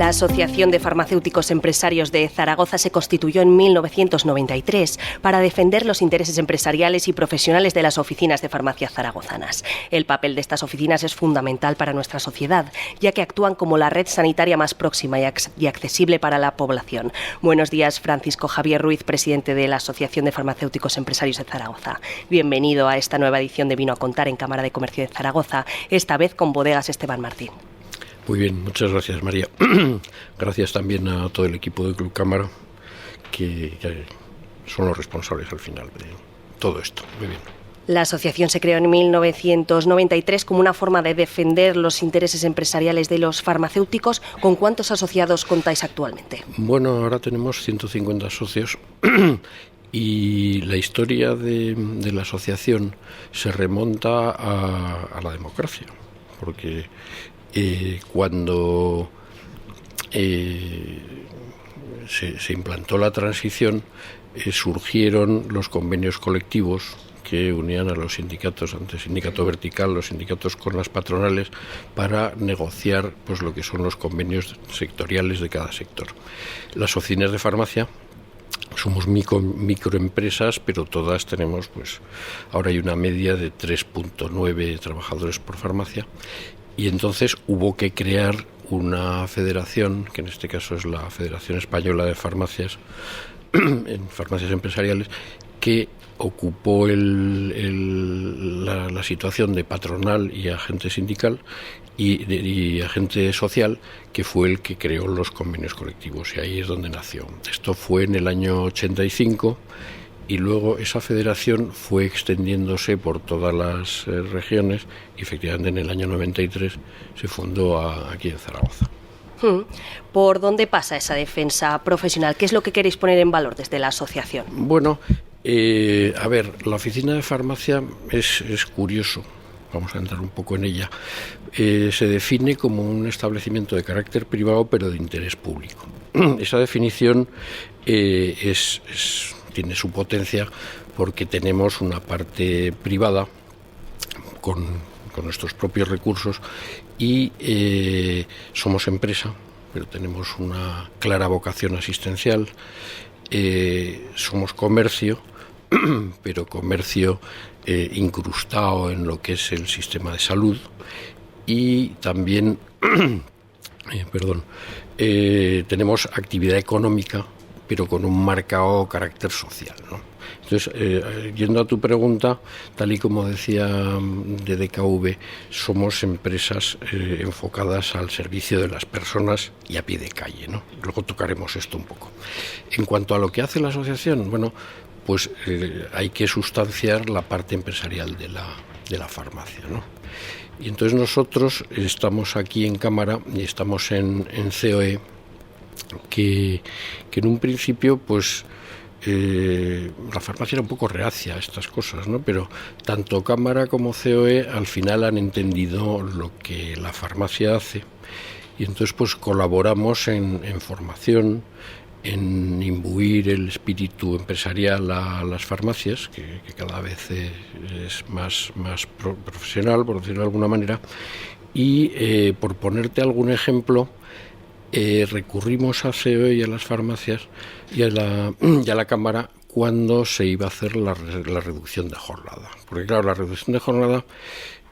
La Asociación de Farmacéuticos Empresarios de Zaragoza se constituyó en 1993 para defender los intereses empresariales y profesionales de las oficinas de farmacia zaragozanas. El papel de estas oficinas es fundamental para nuestra sociedad, ya que actúan como la red sanitaria más próxima y accesible para la población. Buenos días, Francisco Javier Ruiz, presidente de la Asociación de Farmacéuticos Empresarios de Zaragoza. Bienvenido a esta nueva edición de Vino a Contar en Cámara de Comercio de Zaragoza, esta vez con Bodegas Esteban Martín. Muy bien, muchas gracias, María. Gracias también a todo el equipo de Club Cámara, que son los responsables al final de todo esto. Muy bien. La asociación se creó en 1993 como una forma de defender los intereses empresariales de los farmacéuticos. ¿Con cuántos asociados contáis actualmente? Bueno, ahora tenemos 150 socios y la historia de la asociación se remonta a la democracia, porque cuando se implantó la transición, surgieron los convenios colectivos que unían a los sindicatos, antes sindicato vertical, los sindicatos con las patronales, para negociar pues lo que son los convenios sectoriales de cada sector. Las oficinas de farmacia somos microempresas, pero todas tenemos, pues ahora hay una media de 3.9 trabajadores por farmacia, y entonces hubo que crear una federación, que en este caso es la Federación Española de Farmacias, en farmacias empresariales, que ocupó la situación de patronal y agente sindical y agente social, que fue el que creó los convenios colectivos, y ahí es donde nació. Esto fue en el año 85, y luego esa federación fue extendiéndose por todas las regiones, y efectivamente en el año 93 se fundó aquí en Zaragoza. ¿Por dónde pasa esa defensa profesional? ¿Qué es lo que queréis poner en valor desde la asociación? Bueno, a ver, la oficina de farmacia es curioso. Vamos a entrar un poco en ella. Se define como un establecimiento de carácter privado, pero de interés público. Esa definición tiene su potencia porque tenemos una parte privada con nuestros propios recursos y somos empresa, pero tenemos una clara vocación asistencial. Somos comercio, pero comercio incrustado en lo que es el sistema de salud, y también tenemos actividad económica, pero con un marcado carácter social, ¿no? Entonces, yendo a tu pregunta, tal y como decía de DKV, somos empresas enfocadas al servicio de las personas y a pie de calle, ¿no? Luego tocaremos esto un poco. En cuanto a lo que hace la asociación, bueno, pues hay que sustanciar la parte empresarial de la farmacia, ¿no? Y entonces nosotros estamos aquí en Cámara y estamos en COE, que en un principio pues la farmacia era un poco reacia a estas cosas, ¿no? Pero tanto Cámara como COE al final han entendido lo que la farmacia hace, y entonces pues colaboramos en formación, en imbuir el espíritu empresarial a las farmacias, que cada vez es más profesional, por decirlo de alguna manera, y por ponerte algún ejemplo, recurrimos a COE y a las farmacias y a la Cámara cuando se iba a hacer la reducción de jornada. Porque claro, la reducción de jornada,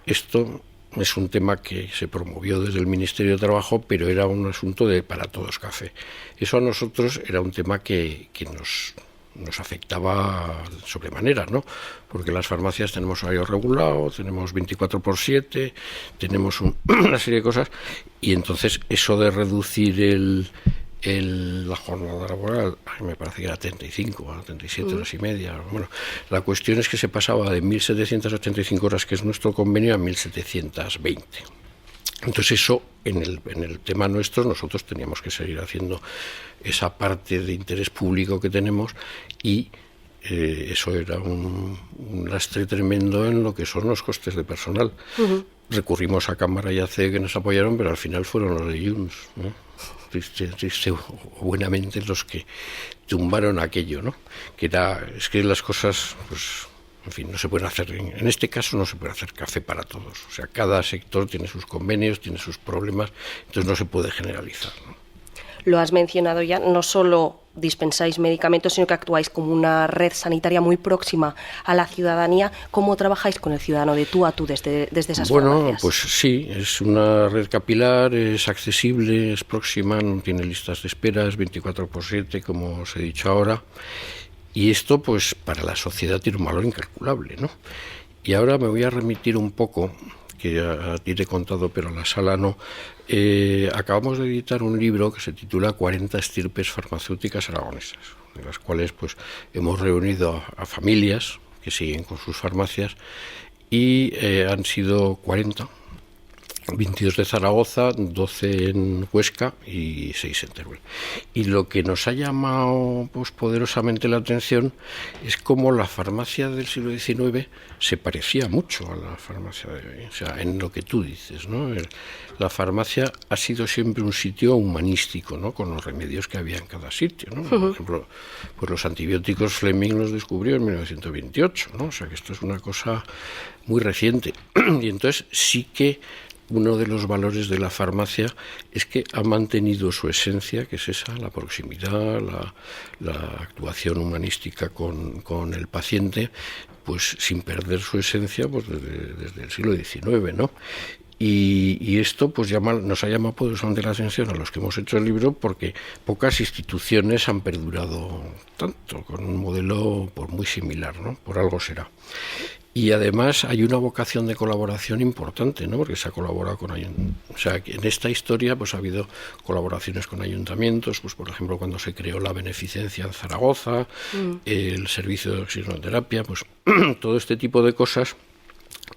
esto es un tema que se promovió desde el Ministerio de Trabajo, pero era un asunto de para todos café. Eso a nosotros era un tema que nos afectaba sobremanera, ¿no? Porque las farmacias tenemos horario regulado, tenemos 24/7, tenemos una serie de cosas, y entonces eso de reducir la jornada laboral, me parece que era 35 a 37 horas y media. Bueno, la cuestión es que se pasaba de 1.785 horas, que es nuestro convenio, a 1.720. Entonces eso, en el tema nuestro, nosotros teníamos que seguir haciendo esa parte de interés público que tenemos, y eso era un lastre tremendo en lo que son los costes de personal. Recurrimos a Cámara y a CE, que nos apoyaron, pero al final fueron los de Junts, ¿no? Buenamente los que tumbaron aquello, ¿no? Es que las cosas, pues, en fin, no se pueden hacer, en este caso no se puede hacer café para todos. O sea, cada sector tiene sus convenios, tiene sus problemas, entonces no se puede generalizar, ¿no? lo has mencionado ya, no solo dispensáis medicamentos, sino que actuáis como una red sanitaria muy próxima a la ciudadanía. ¿Cómo trabajáis con el ciudadano de tú a tú desde esas farmacias? Pues sí, es una red capilar, es accesible, es próxima, no tiene listas de espera, es 24/7, como os he dicho ahora. Y esto, pues, para la sociedad tiene un valor incalculable, ¿no? Y ahora me voy a remitir un poco, que a ti te he contado, pero a la sala no. Acabamos de editar un libro que se titula 40 estirpes farmacéuticas aragonesas, de las cuales pues hemos reunido a familias que siguen con sus farmacias y han sido 40, 22 de Zaragoza, 12 en Huesca y 6 en Teruel. Y lo que nos ha llamado pues poderosamente la atención es cómo la farmacia del siglo XIX se parecía mucho a la farmacia de hoy, o sea, en lo que tú dices, ¿no? La farmacia ha sido siempre un sitio humanístico, ¿no? Con los remedios que había en cada sitio, ¿no? Por ejemplo, pues los antibióticos Fleming los descubrió en 1928, ¿no? O sea, que esto es una cosa muy reciente. Y entonces sí que uno de los valores de la farmacia es que ha mantenido su esencia, que es esa, la proximidad, la actuación humanística con el paciente, pues sin perder su esencia pues desde el siglo XIX, ¿no? Y esto pues nos ha llamado poderosamente la atención a los que hemos hecho el libro, porque pocas instituciones han perdurado tanto con un modelo pues muy similar, ¿no? Por algo será. Y además hay una vocación de colaboración importante, ¿no? Porque se ha colaborado con ayuntamientos. O sea, en esta historia pues ha habido colaboraciones con ayuntamientos, pues por ejemplo cuando se creó la beneficencia en Zaragoza, el servicio de oxigenoterapia, pues todo este tipo de cosas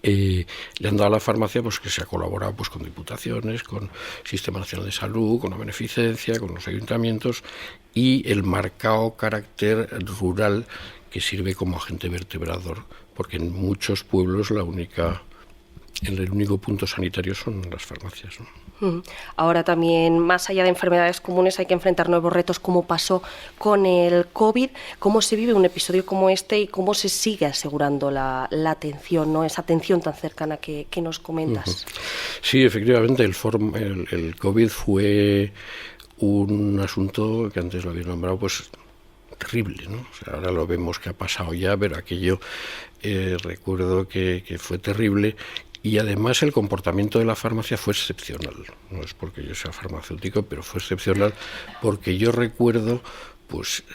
le han dado a la farmacia pues que se ha colaborado pues con diputaciones, con Sistema Nacional de Salud, con la beneficencia, con los ayuntamientos, y el marcado carácter rural que sirve como agente vertebrador, porque en muchos pueblos el único punto sanitario son las farmacias, ¿no? Ahora también, más allá de enfermedades comunes, hay que enfrentar nuevos retos, como pasó con el COVID. ¿Cómo se vive un episodio como este y cómo se sigue asegurando la atención, ¿no? Esa atención tan cercana que nos comentas? Sí, efectivamente, el COVID fue un asunto que antes lo había nombrado, pues terrible, ¿no? O sea, ahora lo vemos que ha pasado ya, pero aquello recuerdo que fue terrible. Y además el comportamiento de la farmacia fue excepcional. No es porque yo sea farmacéutico, pero fue excepcional porque yo recuerdo, pues,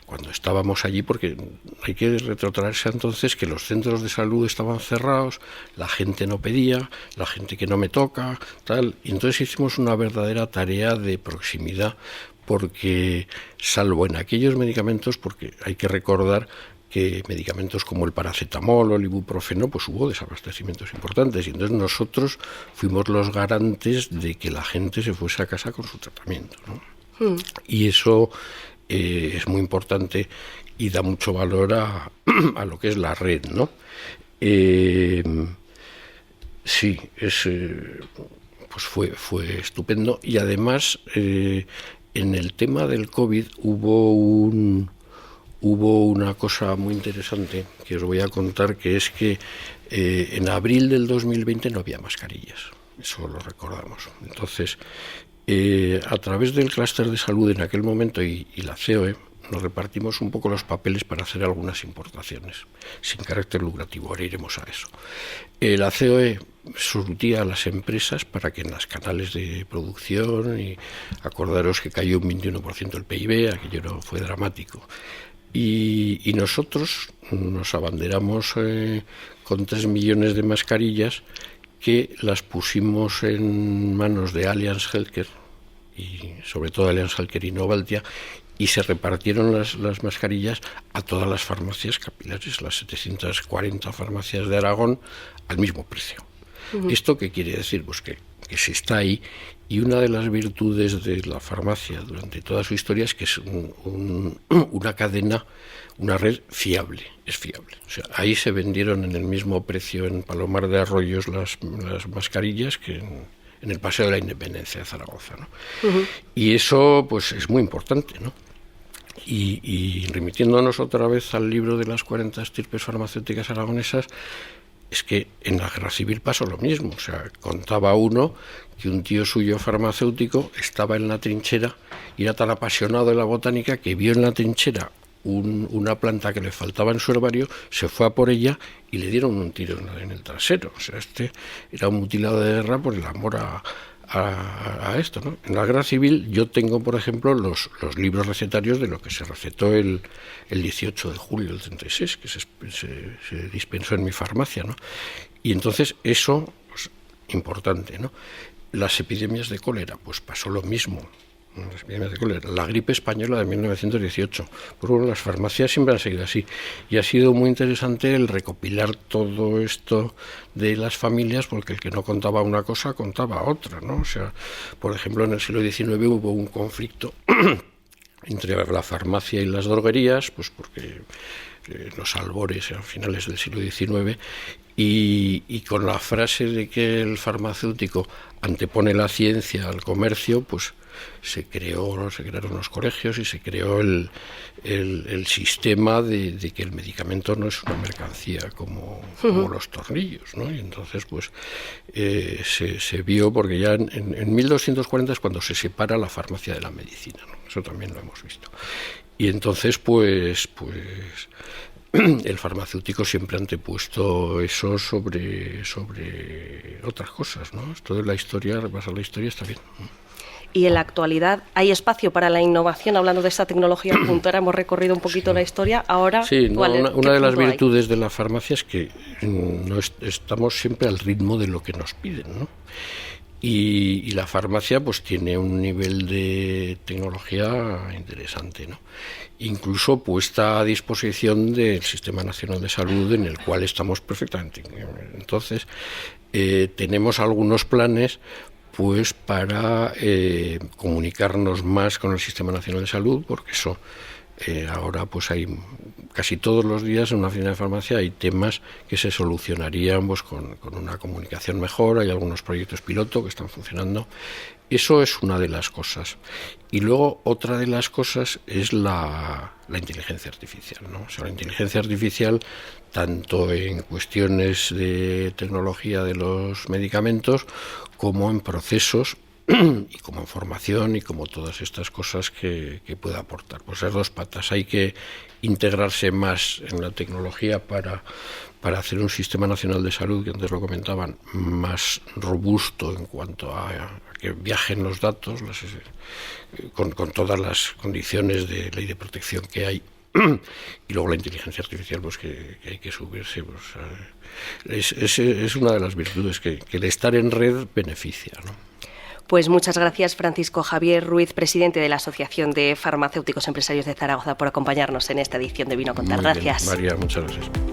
cuando estábamos allí, porque hay que retrotraerse entonces que los centros de salud estaban cerrados, la gente no pedía, la gente que no me toca, tal. Y entonces hicimos una verdadera tarea de proximidad, porque salvo en aquellos medicamentos, porque hay que recordar que medicamentos como el paracetamol o el ibuprofeno, pues hubo desabastecimientos importantes, y entonces nosotros fuimos los garantes de que la gente se fuese a casa con su tratamiento, ¿no? Y eso es muy importante y da mucho valor a lo que es la red, ¿no? Sí, pues fue estupendo, y además en el tema del COVID hubo una cosa muy interesante que os voy a contar, que es que en abril del 2020 no había mascarillas, eso lo recordamos. Entonces, a través del clúster de salud en aquel momento y la COE, nos repartimos un poco los papeles para hacer algunas importaciones, sin carácter lucrativo, ahora iremos a eso. La COE surtía a las empresas para que en los canales de producción, y acordaros que cayó un 21% el PIB, aquello fue dramático. Y nosotros nos abanderamos con 3 millones de mascarillas que las pusimos en manos de Allianz Healthcare, y sobre todo Allianz Healthcare y Novaltia, y se repartieron las mascarillas a todas las farmacias capilares, las 740 farmacias de Aragón, al mismo precio. ¿Esto qué quiere decir? Pues que se está ahí, y una de las virtudes de la farmacia durante toda su historia es que es una cadena, una red fiable, es fiable. O sea, ahí se vendieron en el mismo precio en Palomar de Arroyos las mascarillas que en el Paseo de la Independencia de Zaragoza, ¿no? Y eso pues es muy importante, ¿no? Y remitiéndonos otra vez al libro de las 40 estirpes farmacéuticas aragonesas, es que en la guerra civil pasó lo mismo. O sea, contaba uno que un tío suyo farmacéutico estaba en la trinchera y era tan apasionado de la botánica que vio en la trinchera una planta que le faltaba en su herbario, se fue a por ella y le dieron un tiro en el trasero. O sea, este era un mutilado de guerra por el amor a esto, ¿no? En la guerra civil yo tengo, por ejemplo, los libros recetarios de lo que se recetó el 18 de julio del 36, que se dispensó en mi farmacia, ¿no? Y entonces eso, pues, importante, ¿no? Las epidemias de cólera, pues pasó lo mismo. Las epidemias de cólera, la gripe española de 1918. Pues bueno, las farmacias siempre han seguido así. Y ha sido muy interesante el recopilar todo esto de las familias, porque el que no contaba una cosa contaba otra, ¿no? O sea, por ejemplo, en el siglo XIX hubo un conflicto entre la farmacia y las droguerías, pues porque los albores a finales del siglo XIX, y con la frase de que el farmacéutico antepone la ciencia al comercio, pues se crearon los colegios y se creó el sistema de que el medicamento no es una mercancía como los tornillos, ¿no? Y entonces pues se vio, porque ya en 1240 es cuando se separa la farmacia de la medicina, ¿no? Eso también lo hemos visto. Y entonces pues el farmacéutico siempre ha antepuesto eso sobre otras cosas, ¿no? Esto de la historia, repasar la historia está bien. Y en la actualidad, ¿hay espacio para la innovación? Hablando de esta tecnología puntera, hemos recorrido un poquito la historia. Ahora, sí, no, una de las virtudes de la farmacia es que no estamos siempre al ritmo de lo que nos piden, ¿no? Y la farmacia pues tiene un nivel de tecnología interesante, ¿no? Incluso puesta a disposición del Sistema Nacional de Salud, en el cual estamos perfectamente. Entonces, tenemos algunos planes pues para comunicarnos más con el Sistema Nacional de Salud, porque eso ahora pues hay casi todos los días en una oficina de farmacia hay temas que se solucionarían pues con una comunicación mejor. Hay algunos proyectos piloto que están funcionando. Eso es una de las cosas. Y luego otra de las cosas es la inteligencia artificial, ¿no? O sea, la inteligencia artificial, tanto en cuestiones de tecnología de los medicamentos como en procesos y como en formación y como todas estas cosas que pueda aportar. Pues esas dos patas. Hay que integrarse más en la tecnología para hacer un sistema nacional de salud, que antes lo comentaban, más robusto en cuanto a que viajen los datos con todas las condiciones de ley de protección que hay. Y luego la inteligencia artificial, pues que hay que subirse, pues, es una de las virtudes que el estar en red beneficia, ¿no? Pues muchas gracias, Francisco Javier Ruiz, presidente de la Asociación de Farmacéuticos Empresarios de Zaragoza, por acompañarnos en esta edición de Vino a Contar. Gracias. María, muchas gracias.